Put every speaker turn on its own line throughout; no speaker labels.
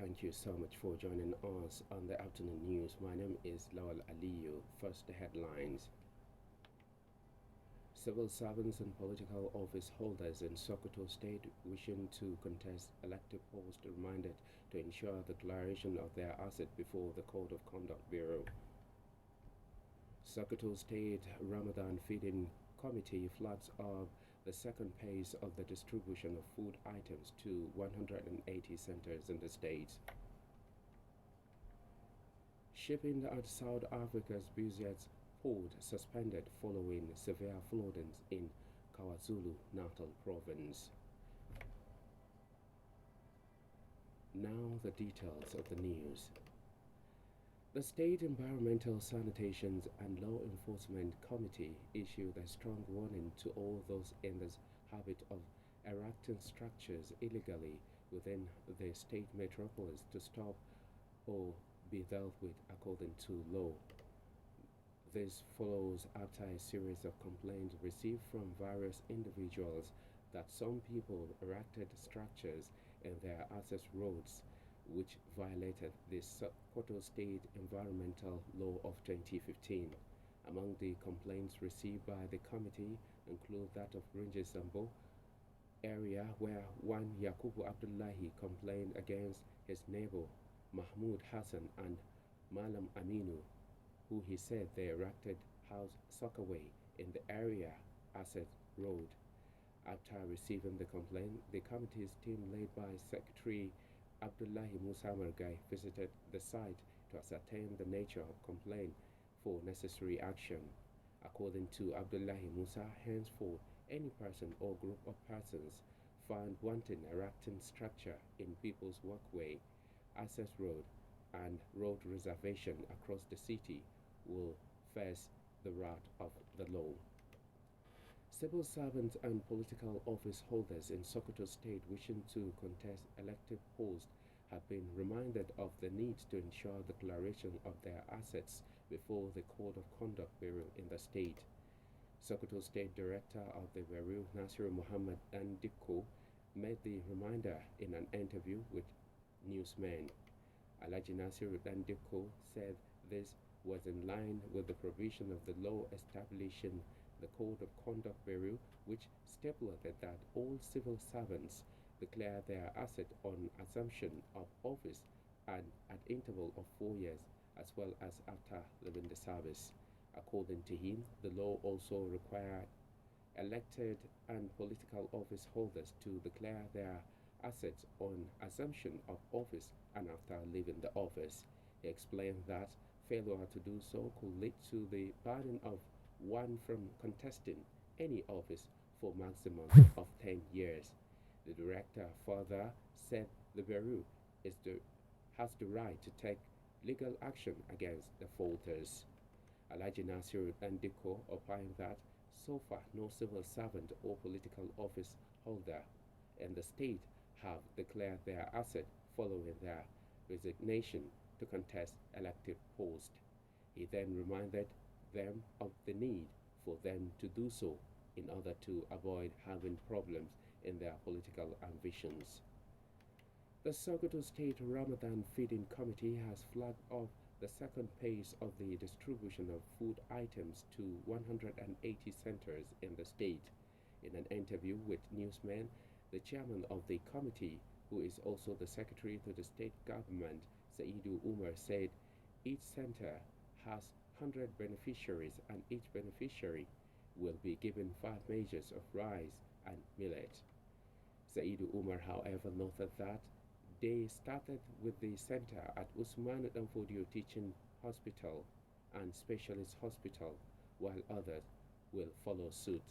Thank you so much for joining us on the afternoon news. My name is Lawal Aliyu. First, the headlines. Civil servants and political office holders in Sokoto State wishing to contest elective posts reminded to ensure the declaration of their asset before the Code of Conduct Bureau. Sokoto State Ramadan Feeding Committee flags up the second phase of the distribution of food items to 180 centers in the state. Shipping at South Africa's busiest port suspended following severe floodings in KwaZulu-Natal province. Now the details of the news. The State Environmental Sanitation and Law Enforcement Committee issued a strong warning to all those in the habit of erecting structures illegally within the state metropolis to stop or be dealt with according to law. This follows after a series of complaints received from various individuals that some people erected structures in their access roads which violated the Sokoto State Environmental Law of 2015. Among the complaints received by the committee include that of Rinjizambo area where one Yakubu Abdullahi complained against his neighbor Mahmoud Hassan and Malam Aminu, who he said they erected house Sockaway in the area Asset Road. After receiving the complaint, the committee's team led by Secretary Abdullahi Musa Margai visited the site to ascertain the nature of complaint for necessary action. According to Abdullahi Musa, henceforth, any person or group of persons found wanting erecting structure in people's walkway, access road, and road reservation across the city will face the wrath of the law. Civil servants and political office holders in Sokoto State wishing to contest elective posts have been reminded of the need to ensure the declaration of their assets before the Code of Conduct Bureau in the state. Sokoto State Director of the Bureau, Nasiru Muhammad Andiko, made the reminder in an interview with newsmen. Alaji Nasiru Andiko said this was in line with the provision of the law establishing the Code of Conduct Bureau, which stipulated that all civil servants declare their asset on assumption of office and at interval of 4 years, as well as after leaving the service. According to him, the law also required elected and political office holders to declare their assets on assumption of office and after leaving the office. He explained that failure to do so could lead to the banning of one from contesting any office for maximum of 10 years. The director further said the Bureau has the right to take legal action against the faulters. Alaji Nasiru Andiko opined that so far no civil servant or political office holder in the state have declared their asset following their resignation to contest elective posts. He then reminded them of the need for them to do so in order to avoid having problems in their political ambitions. The Sokoto State Ramadan Feeding Committee has flagged off the second phase of the distribution of food items to 180 centers in the state. In an interview with newsmen, the chairman of the committee, who is also the secretary to the state government, Saidu Umar, said each center has 100 beneficiaries and each beneficiary will be given 5 measures of rice and millet. Saidu Umar, however, noted that they started with the center at Usman Danfodio Teaching Hospital and Specialist Hospital, while others will follow suit.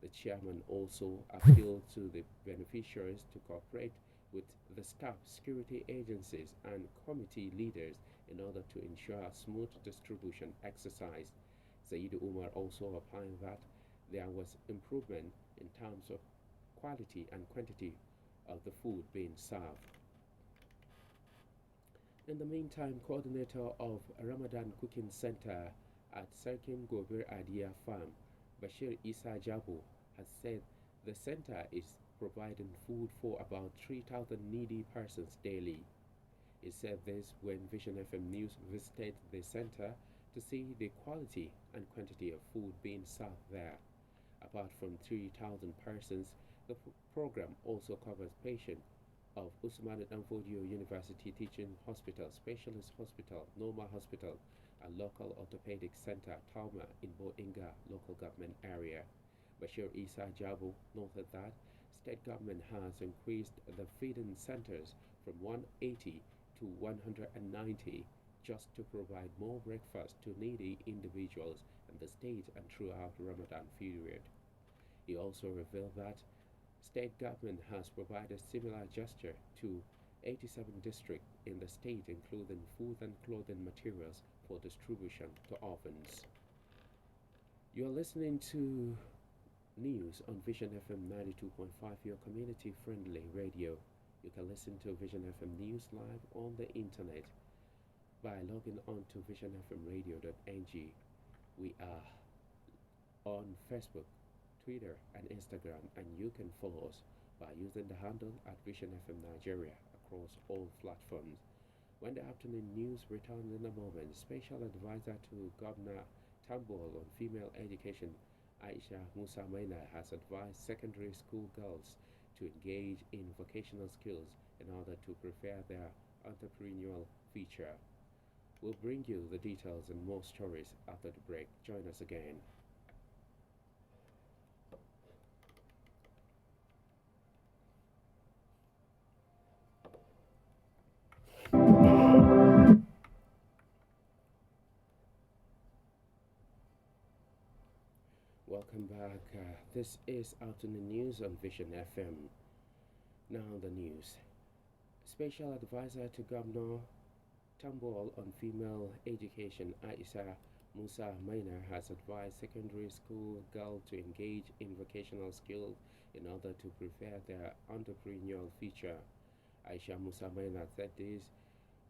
The chairman also appealed to the beneficiaries to cooperate with the staff, security agencies, and committee leaders in order to ensure a smooth distribution exercise. Saidu Umar also opined that there was improvement in terms of quality and quantity of the food being served. In the meantime, coordinator of Ramadan Cooking Center at Sarkin Gobir Adia Farm, Bashir Isa Jabo, has said the center is providing food for about 3,000 needy persons daily. He said this when Vision FM News visited the center to see the quality and quantity of food being served there. Apart from 3,000 persons, the program also covers patients of Usman Danfodio University Teaching Hospital, Specialist Hospital, Normal Hospital, and local orthopedic center Tauma in Boinga local government area. Bashir Isa Jabo noted that state government has increased the feeding centers from 180 to 190 just to provide more breakfast to needy individuals in the state and throughout the Ramadan period. He also revealed that state government has provided similar gesture to 87 districts in the state, including food and clothing materials for distribution to orphans. You're listening to news on Vision FM 92.5, your community friendly radio. You can listen to Vision FM News live on the internet by logging on to visionfmradio.ng. We are on Facebook, Twitter, and Instagram, and you can follow us by using the handle at Vision FM Nigeria across all platforms. When the afternoon news returns in a moment, special advisor to Governor Tambol on female education, Aisha Musa Maina, has advised secondary school girls to engage in vocational skills in order to prepare their entrepreneurial future. We'll bring you the details and more stories after the break. Join us again. Welcome back. This is Afternoon News on Vision FM. Now the news. Special Advisor to Governor Tambol on female education, Aisha Musa Maina, has advised secondary school girls to engage in vocational skills in order to prepare their entrepreneurial future. Aisha Musa Maina said this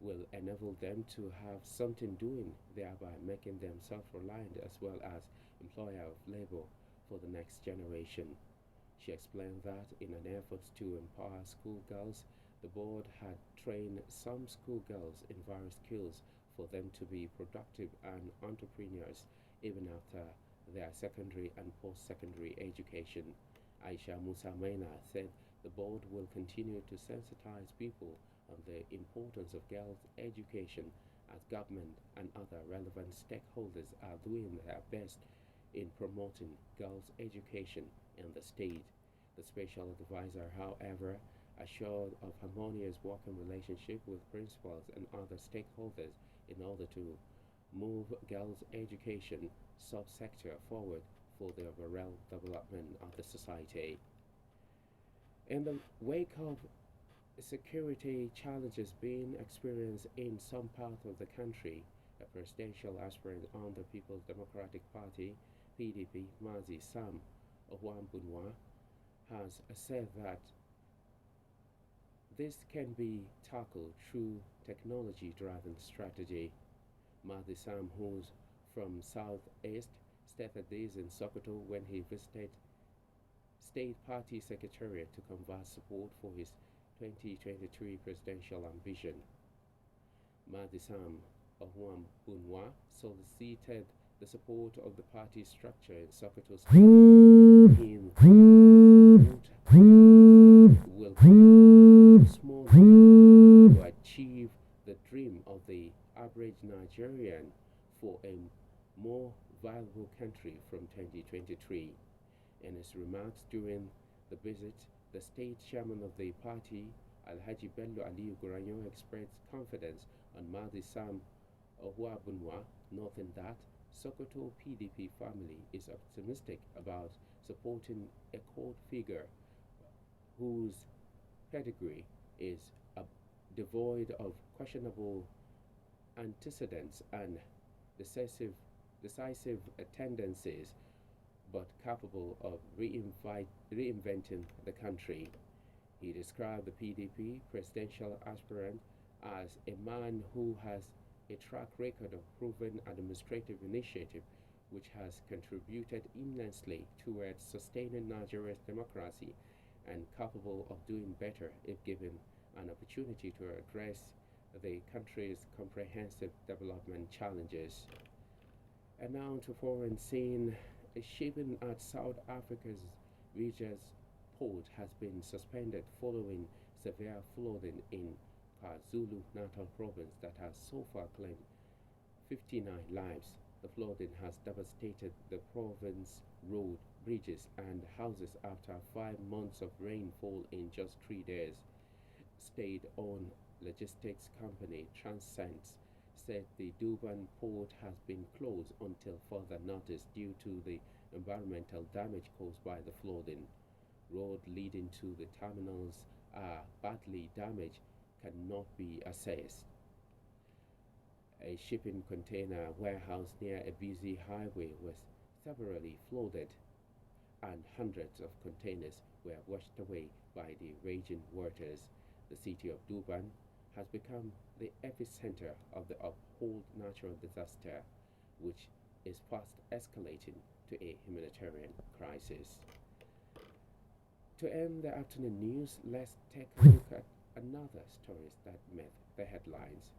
will enable them to have something doing, thereby making them self-reliant as well as employer of labor for the next generation. She explained that in an effort to empower schoolgirls, the board had trained some schoolgirls in various skills for them to be productive and entrepreneurs even after their secondary and post-secondary education. Aisha Musa Maina said the board will continue to sensitize people on the importance of girls' education as government and other relevant stakeholders are doing their best in promoting girls' education in the state. The special advisor, however, assured of harmonious working relationship with principals and other stakeholders in order to move girls' education subsector forward for the overall development of the society. In the wake of security challenges being experienced in some parts of the country, a presidential aspirant on the People's Democratic Party (PDP), Mazi Sam Ohwambunwa, has said that this can be tackled through technology-driven strategy. Mazi Sam, who's from Southeast, stated this in Sokoto when he visited State Party Secretariat to convey support for his 2023 presidential ambition. Mazi Sam Ohwambunwa solicited the support of the party structure in Sokoto State. Will be small to achieve the dream of the average Nigerian for a more viable country from 2023. In his remarks during the visit, the state chairman of the party, Alhaji Bello Aliyu Guranyo, expressed confidence on Mazi Sam Ohwambunwa, noting that Sokoto PDP family is optimistic about supporting a court figure whose pedigree is devoid of questionable antecedents and decisive tendencies, but capable of reinventing the country. He described the PDP presidential aspirant as a man who has a track record of proven administrative initiative which has contributed immensely towards sustaining Nigeria's democracy and capable of doing better if given an opportunity to address the country's comprehensive development challenges. And now to foreign scene, shipping at South Africa's Rijas port has been suspended following severe flooding in KwaZulu-Natal province that has so far claimed 59 lives. The flooding has devastated the province's road, bridges, and houses after 5 months of rainfall in just 3 days. State-owned logistics company Transcend said the Durban port has been closed until further notice due to the environmental damage caused by the flooding. Roads leading to the terminals are badly damaged, cannot be accessed. A shipping container warehouse near a busy highway was severely flooded, and hundreds of containers were washed away by the raging waters. The city of Durban has become the epicenter of the whole natural disaster, which is fast escalating to a humanitarian crisis. To end the afternoon news, let's take a look at another stories that made the headlines.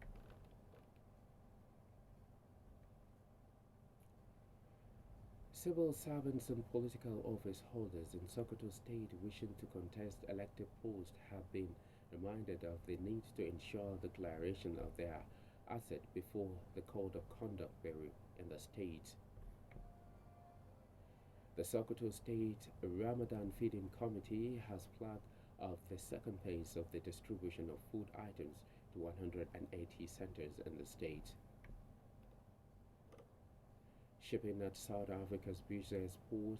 Civil servants and political office holders in Sokoto State wishing to contest elective posts have been reminded of the need to ensure the declaration of their asset before the Code of Conduct Bureau in the state. The Sokoto State Ramadan Feeding Committee has flagged off the second phase of the distribution of food items to 180 centers in the state. Shipping at South Africa's Business port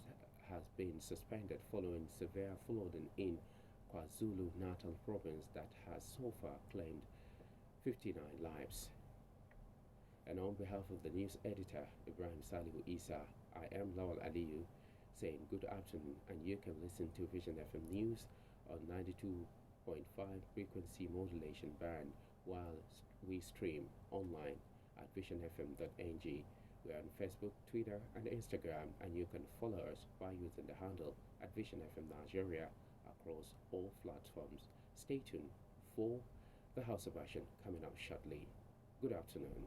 has been suspended following severe flooding in KwaZulu-Natal province that has so far claimed 59 lives. And on behalf of the news editor, Ibrahim Salihu Isa, I am Lawal Aliyu saying good afternoon, and you can listen to Vision FM News on 92.5 frequency modulation band while we stream online at visionfm.ng. We are on Facebook, Twitter, and Instagram, and you can follow us by using the handle at Vision FM Nigeria across all platforms. Stay tuned for the House of Action coming up shortly. Good afternoon.